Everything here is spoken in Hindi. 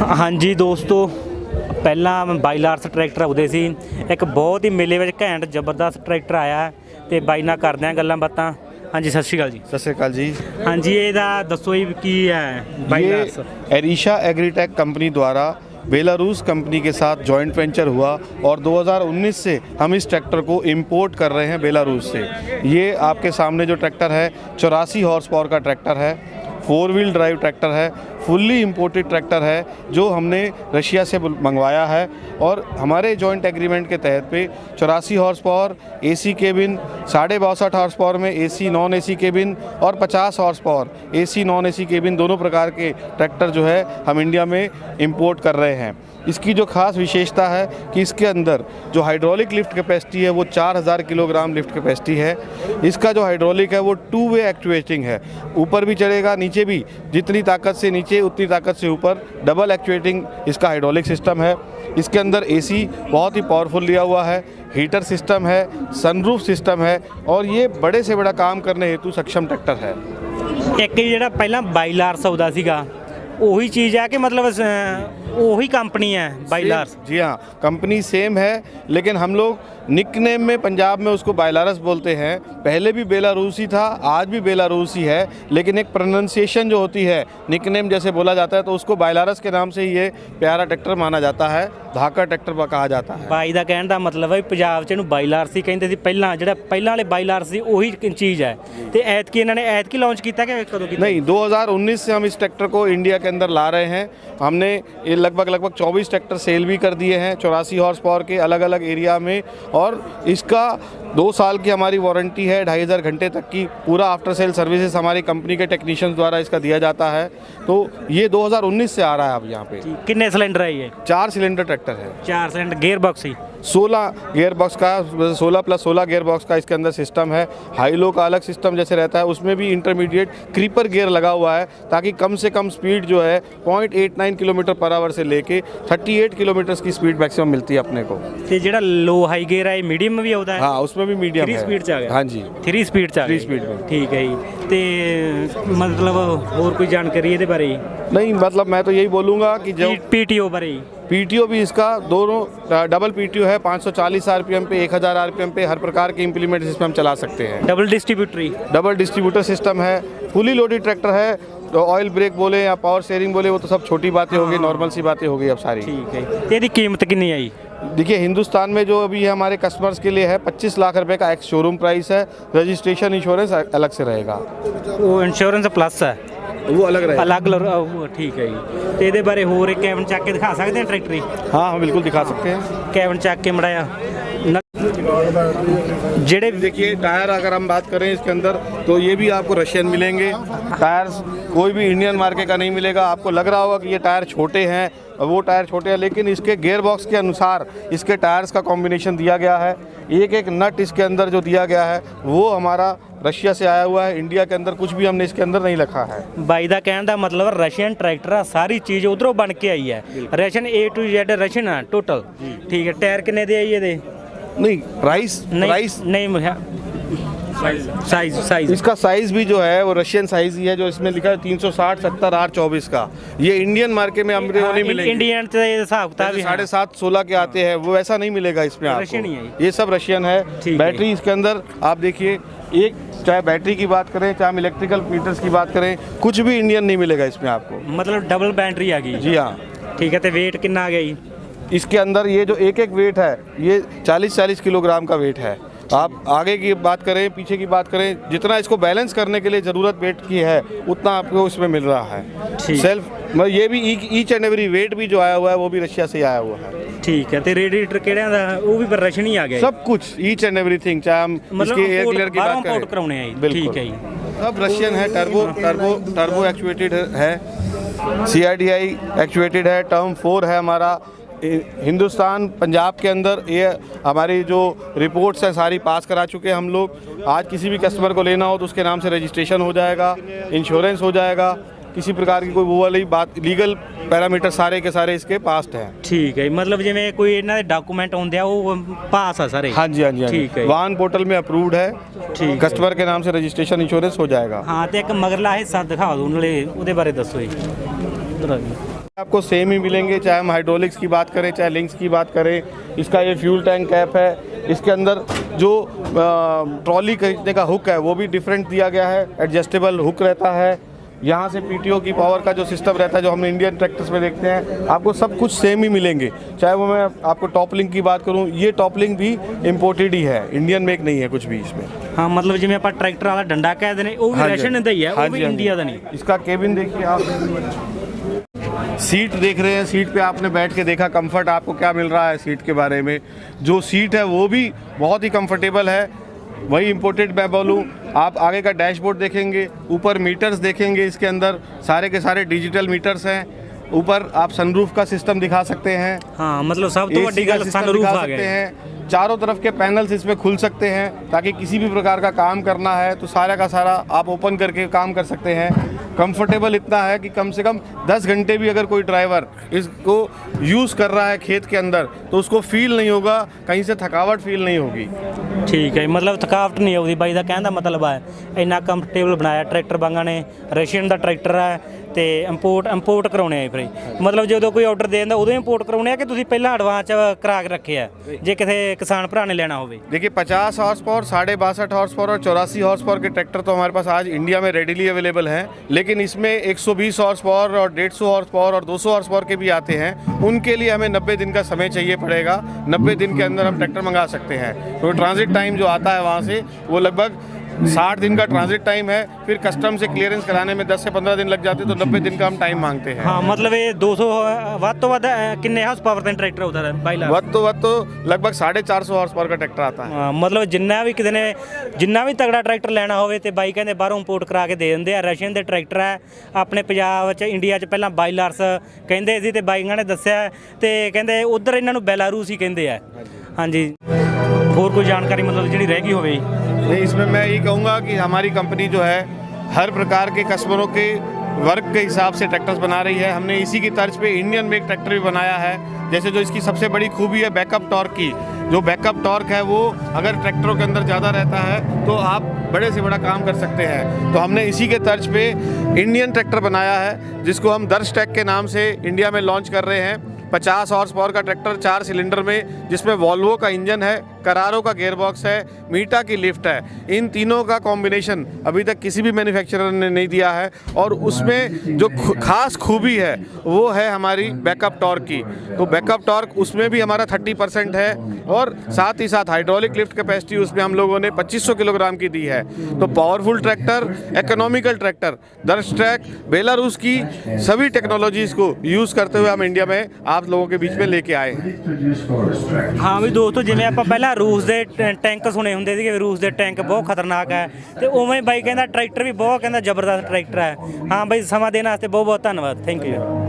हाँ जी दोस्तों, पहला बाईलार्स ट्रैक्टर आउंदे सी, एक बहुत ही मेले में घैंट जबरदस्त ट्रैक्टर आया तो बाई नाल करदे आं गल्लां बातां। हाँ जी, सत श्री अकाल जी। सत श्री अकाल जी। हाँ जी, ये दसो जी की है बाईलार्स? एरिशा एग्रीटेक कंपनी द्वारा बेलारूस कंपनी के साथ जॉइंट वेंचर हुआ और 2019 से हम इस ट्रैक्टर को इंपोर्ट कर रहे हैं बेलारूस से। ये आपके सामने जो ट्रैक्टर है 84 हॉर्स पावर का ट्रैक्टर है, 4 व्हील ड्राइव ट्रैक्टर है, फुल्ली इंपोर्टेड ट्रैक्टर है जो हमने रशिया से मंगवाया है। और हमारे जॉइंट एग्रीमेंट के तहत पे 84 horse power AC cabin, 62.5 horse power में एसी नॉन एसी केबिन और 50 horse power AC non AC cabin, दोनों प्रकार के ट्रैक्टर जो है हम इंडिया में इंपोर्ट कर रहे हैं। इसकी जो खास विशेषता है कि इसके अंदर जो हाइड्रोलिक लिफ्ट कैपेसिटी है वो 4000 किलोग्राम लिफ्ट कैपेसिटी है। इसका जो हाइड्रोलिक है वो 2 वे एक्चुएटिंग है, ऊपर भी चढ़ेगा नीचे भी, जितनी ताकत से नीचे उतनी ताकत से ऊपर, डबल एक्चुएटिंग इसका हाइड्रोलिक सिस्टम है। इसके अंदर एसी बहुत ही पावरफुल लिया हुआ है, हीटर सिस्टम है, सनरूफ सिस्टम है और ये बड़े से बड़ा काम करने हेतु सक्षम ट्रैक्टर है। एक ਜਿਹੜਾ ਪਹਿਲਾਂ ਬਾਈਲਾਰਸ ਆਉਂਦਾ ਸੀਗਾ ਉਹੀ चीज़ है कि मतलब वही कंपनी है बाईलार्स? जी हाँ, कंपनी सेम है, लेकिन हम लोग निकनेम में पंजाब में उसको बाईलारस बोलते हैं। पहले भी बेलारूसी था, आज भी बेलारूसी है, लेकिन एक प्रोनाउंसिएशन जो होती है निकनेम जैसे बोला जाता है तो उसको बाईलारस के नाम से ही ये प्यारा ट्रैक्टर माना जाता है, धाका ट्रैक्टर कहा जाता है। ਬਾਈ ਦਾ ਕਹਿਣ ਦਾ ਮਤਲਬ ਹੈ ਪੰਜਾਬ 'ਚ ਇਹਨੂੰ ਬਾਈਲਾਰਸ ਹੀ ਕਹਿੰਦੇ ਸੀ ਪਹਿਲਾਂ, ਜਿਹੜਾ ਪਹਿਲਾਂ ਵਾਲੇ ਬਾਈਲਾਰਸ ਸੀ ਉਹੀ ਚੀज़ है। तो ਐਤਕੀ ਇਹਨਾਂ ਨੇ ਐਤਕੀ लॉन्च किया कि कदों किया? नहीं, 2019 से हम इस ट्रैक्टर को इंडिया के अंदर ला रहे हैं। हमने ये लगभग 24 ट्रैक्टर सेल भी कर दिए हैं 84 हॉर्स पावर के अलग अलग एरिया में। और इसका 2 साल की हमारी वारंटी है, 2500 घंटे तक की पूरा आफ्टर सेल सर्विसेज हमारी कंपनी के टेक्नीशियंस द्वारा इसका दिया जाता है। तो ये 2019 से आ रहा है अब यहाँ पे। कितने सिलेंडर है ये? 4 सिलेंडर ट्रैक्टर है। 4 सिलेंडर, गियर बॉक्स ही 16 गियर बॉक्स का, 16 + 16 गियर बॉक्स का इसके अंदर सिस्टम है। हाई लो का अलग सिस्टम जैसे रहता है, उसमें भी इंटरमीडिएट क्रीपर गियर लगा हुआ है ताकि कम से कम स्पीड जो है 0.89 किलोमीटर पर आवर से लेके 38 किलोमीटर की स्पीड मैक्सिमम मिलती है अपने को। तो जो लो हाई गियर है मीडियम में भी होता है? हाँ, उसमें भी मीडियम 3 स्पीड आ गया? हाँ जी, 3 स्पीड आ 3 स्पीड में। ठीक है जी। तो मतलब और कोई जानकारी ये बारे? नहीं, मतलब मैं तो यही बोलूँगा कि जो पीटीओ बारे, पीटीओ भी इसका दोनों डबल पीटीओ है, 540 आरपीएम पे, 1000 आरपीएम पे, हर प्रकार के इम्प्लीमेंट इसमें हम चला सकते हैं। डबल डिस्ट्रीब्यूटर सिस्टम है, फुली लोडेड ट्रैक्टर है। तो ऑयल ब्रेक बोले या पावर शेयरिंग बोले वो तो सब छोटी बातें हो गई, नॉर्मल सी बातें हो गई अब सारी। ठीक है। तो इसकी कीमत कितनी आई? देखिए, हिंदुस्तान में जो अभी है हमारे कस्टमर्स के लिए है 25 लाख रुपए का एक्स शोरूम प्राइस है। रजिस्ट्रेशन इंश्योरेंस अलग से रहेगा। वो इंश्योरेंस प्लस है, वो अलग रहेगा, अलग। ठीक है जी। तो ये बारे होर एक कैबिन चक के दिखा सकते हैं ट्रैक्टर? हाँ हम बिल्कुल दिखा सकते हैं। कैबिन चक के मड़ाया जेड़े देखिए टायर अगर हम बात करें इसके अंदर तो ये भी आपको रशियन मिलेंगे। टायर्स कोई भी इंडियन मार्के का नहीं मिलेगा। आपको लग रहा होगा कि ये टायर छोटे हैं, वो टायर छोटे हैं, लेकिन इसके गियर बॉक्स के अनुसार इसके टायर्स का कॉम्बिनेशन दिया गया है। एक नट इसके अंदर जो दिया गया है वो हमारा रशिया से आया हुआ है। इंडिया के अंदर कुछ भी हमने इसके अंदर नहीं रखा है। बाई का कहने का मतलब रशियन ट्रैक्टर सारी चीज़ उधरों बन के आई है, Russian A to Z Russian है टोटल। ठीक है। टायर कितने दे आई ये? नहीं, प्राइस नहीं, साइज इसका साइज भी जो है वो रशियन साइज ही है, जो इसमें लिखा है 360 70 R24 का। ये इंडियन मार्केट में हमरे नहीं मिलेंगे। इंडियन हिसाब 7.5 16 के आते हैं, वो ऐसा नहीं मिलेगा इसमें आपको। ये सब रशियन है। बैटरी इसके अंदर आप देखिए, एक चाहे बैटरी की बात करें चाहे हम इलेक्ट्रिकल मीटर्स की बात करें, कुछ भी इंडियन नहीं मिलेगा इसमें आपको। मतलब डबल बैटरी आ गई? जी हाँ। ठीक है। तो वेट कितना आ गई इसके अंदर? ये जो एक वेट है ये 40 किलोग्राम का वेट है। आप आगे की बात करें पीछे की बात करें, जितना इसको बैलेंस करने के लिए ज़रूरत वेट की है उतना आपको इसमें मिल रहा है। सेल्फ ये भी ईच एंड एवरी वेट भी जो आया हुआ है वो भी रशिया से आया हुआ है। ठीक है। तो रेडिएटर केड़ा दा वो भी रशियन ही आ गया? सब कुछ ईच एंड एवरीथिंग, चाहे हम इसके एयर क्लियर की बात करें, ठीक है, सब रशियन है। टर्बो एक्चुएटेड है, CIDI एक्चुएटेड है, टर्म 4 है हमारा। हिंदुस्तान पंजाब के अंदर ये हमारी जो रिपोर्ट्स हैं सारी पास करा चुके हैं हम लोग। आज किसी भी कस्टमर को लेना हो तो उसके नाम से रजिस्ट्रेशन हो जाएगा, इंश्योरेंस हो जाएगा, किसी प्रकार की कोई वो वाली बात, लीगल पैरामीटर सारे के सारे इसके पास हैं। ठीक है। मतलब जिवें कोई इन्हां दे डॉक्यूमेंट होंदे आ वो पास है सारे? हाँ जी, हाँ जी। ठीक है। वाहन पोर्टल में अप्रूव्ड है। ठीक, कस्टमर के नाम से रजिस्ट्रेशन इंश्योरेंस हो जाएगा। हाँ, तो एक मगरला हिस्सा दिखा दो, उहदे बारे दसो जी। आपको सेम ही मिलेंगे, चाहे हम हाइड्रोलिक्स की बात करें चाहे लिंक्स की बात करें। इसका ये फ्यूल टैंक कैप है, इसके अंदर जो ट्रॉली खींचने का हुक है वो भी डिफरेंट दिया गया है, एडजस्टेबल हुक रहता है। यहाँ से पीटीओ की पावर का जो सिस्टम रहता है जो हम इंडियन ट्रैक्टर्स में देखते हैं, आपको सब कुछ सेम ही मिलेंगे। चाहे वो मैं आपको टॉप लिंक की बात करूँ, ये टॉप लिंक भी इम्पोर्टेड ही है, इंडियन मेक नहीं है कुछ भी इसमें। हाँ मतलब जिमें आप ट्रैक्टर वाला डंडा कहते हैं वो भी रशियन का ही है, वो भी इंडिया का नहीं। इसका केबिन देखिए आप, सीट देख रहे हैं, सीट पे आपने बैठ के देखा कंफर्ट आपको क्या मिल रहा है। सीट के बारे में, जो सीट है वो भी बहुत ही कंफर्टेबल है, वही इम्पोर्टेड मैं बोलूँ। आप आगे का डैशबोर्ड देखेंगे, ऊपर मीटर्स देखेंगे, इसके अंदर सारे के सारे डिजिटल मीटर्स हैं। ऊपर आप सनरूफ का सिस्टम दिखा सकते हैं। हाँ मतलब सब तो बड़ी गल सनरूफ आ गए हैं। चारों तरफ के पैनल्स इसमें खुल सकते हैं, ताकि किसी भी प्रकार का काम करना है तो सारा का सारा आप ओपन करके काम कर सकते हैं। कंफर्टेबल इतना है कि कम से कम 10 घंटे भी अगर कोई ड्राइवर इसको यूज़ कर रहा है खेत के अंदर तो उसको फील नहीं होगा, कहीं से थकावट फील नहीं होगी। ठीक है, मतलब थकावट नहीं होगी बाई का कहने का मतलब है। इन्ना कंफर्टेबल बनाया ट्रैक्टर वांगा ने, रशियन का ट्रैक्टर है तो इंपोर्ट कराने है फिर, मतलब जो कोई ऑर्डर दे दिंदा उदों इंपोर्ट कराने है कि तुसीं पहलां एडवांस करा के रखे है जे किसी किसान भरा ने लेना होवे। देखिए 50 हॉर्स पावर, 62.5 हॉर्स पावर और 84 हॉर्स पावर के ट्रैक्टर तो हमारे पास आज इंडिया में रेडिली अवेलेबल हैं, लेकिन इसमें 120 हॉर्स पावर और 150 हॉर्स पावर और 200 हॉर्स पावर के भी आते हैं। उनके लिए हमें 90 दिन का समय चाहिए पड़ेगा। 90 दिन के अंदर हम ट्रैक्टर मंगा सकते हैं। तो ट्रांजिट टाइम जो आता है वहाँ से वो लगभग 60 दिन का ट्रांजिट टाइम है। फिर कस्टम से क्लियरेंस कराने में 10 से 15 दिन लग जाते, तो 90 दिन का हम टाइम मांगते हैं। हाँ मतलब ये 200 ਵੱਧ ਤੋਂ ਵੱਧ किन्ने हाउस पावर का ट्रैक्टर होता है बाइला? ਵੱਧ तो लगभग 450 हॉर्स पावर का ट्रैक्टर आता है। मतलब जिन्ना भी किसी ने जिन्ना भी तगड़ा ट्रैक्टर लेना होवे ते बाई कहते बाहरों इंपोर्ट करा के दे दिंदे आ। रशियन दे ट्रैक्टर है अपने पंजाब च इंडिया च पहला बाइलार्स कहंदे सी ते बाईਆਂ ने दस्सिया ते कहंदे उधर इन्हां नूं बेलारूस ही कहंदे आ। हाँ जी, होर कोई जानकारी मतलब जिहड़ी रह गई होवे? नहीं, इसमें मैं यही कहूँगा कि हमारी कंपनी जो है हर प्रकार के कस्टमरों के वर्क के हिसाब से ट्रैक्टर्स बना रही है। हमने इसी की तर्ज पे इंडियन मेक ट्रैक्टर भी बनाया है। जैसे जो इसकी सबसे बड़ी खूबी है बैकअप टॉर्क की, जो बैकअप टॉर्क है वो अगर ट्रैक्टरों के अंदर ज़्यादा रहता है तो आप बड़े से बड़ा काम कर सकते हैं। तो हमने इसी के तर्ज पे इंडियन ट्रैक्टर बनाया है, जिसको हम दर्श टेक के नाम से इंडिया में लॉन्च कर रहे हैं। 50 हॉर्स पावर का ट्रैक्टर 4 सिलेंडर में, जिसमें वॉल्वो का इंजन है, करारो का गियरबॉक्स है, मीटा की लिफ्ट है। इन तीनों का कॉम्बिनेशन अभी तक किसी भी मैन्युफैक्चरर ने नहीं दिया है। और उसमें जो खास खूबी है वो है हमारी बैकअप टॉर्क की। तो बैकअप टॉर्क उसमें भी हमारा 30% है, और साथ ही साथ हाइड्रोलिक लिफ्ट कैपेसिटी उसमें हम लोगों ने 2500 किलोग्राम की दी है। तो पावरफुल ट्रैक्टर, इकोनॉमिकल ट्रैक्टर, दर्श ट्रैक बेलारूस की सभी टेक्नोलॉजीज़ को यूज़ करते हुए हम इंडिया में आप लोगों के बीच में लेके आए हैं। हाँ भी दोस्तों, जिवें आपां पहला रूस के टैंक सुने होंगे कि रूस के टैंक बहुत खतरनाक है, तो उवें बाई कहता ट्रैक्टर भी बहुत कहता जबरदस्त ट्रैक्टर है। हाँ भाई, समा देने वास्ते बहुत बहुत धन्यवाद, थैंक यू।